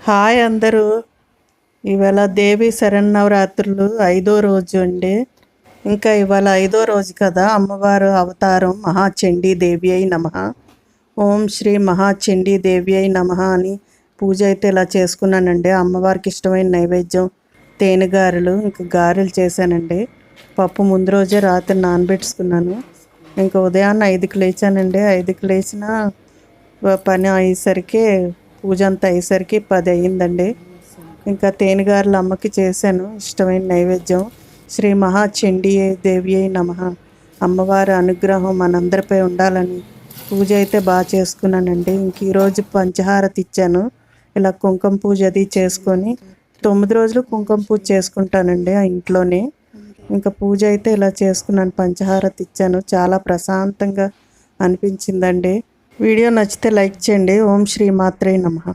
Hi అందరూ. ఇవాళ దేవి శరన్నవరాత్రులు 5వ రోజు అండి. ఇంకా ఇవాళ 5వ రోజు కదా. అమ్మవారు అవతారం మహాచండీ దేవి అయి నమః. ఓం శ్రీ మహాచండీ దేవి అయి నమః అని పూజ అయితే ఇలా చేసుకున్నానండి. అమ్మవారికి ఇష్టమైన నైవేద్యం తేనెగారెలు, ఇంకా గారెలు చేశానండి. పప్పు ముందు రోజే రాత్రి నానబెట్టుకున్నాను. ఇంకా ఉదయాన్నే 5కి లేచానండి. 5కి లేచిన పని అయ్యేసరికి పూజ అంతా అయ్యేసరికి 10 అయ్యిందండి. ఇంకా తేనెగారెలు అమ్మకి చేశాను, ఇష్టమైన నైవేద్యం. శ్రీ మహాచండీ దేవి అయి నమః. అమ్మవారి అనుగ్రహం మనందరిపై ఉండాలని పూజ అయితే బాగా చేసుకున్నానండి. ఇంక ఈరోజు పంచహారతి ఇచ్చాను. ఇలా కుంకుమ పూజ అది చేసుకొని 9 రోజులు కుంకుమ పూజ చేసుకుంటానండి ఆ ఇంట్లోనే. ఇంకా పూజ అయితే ఇలా చేసుకున్నాను, పంచహారతి ఇచ్చాను. చాలా ప్రశాంతంగా అనిపించిందండి. వీడియో నచ్చితే లైక్ చేయండి. ఓం శ్రీ మాత్రే నమః.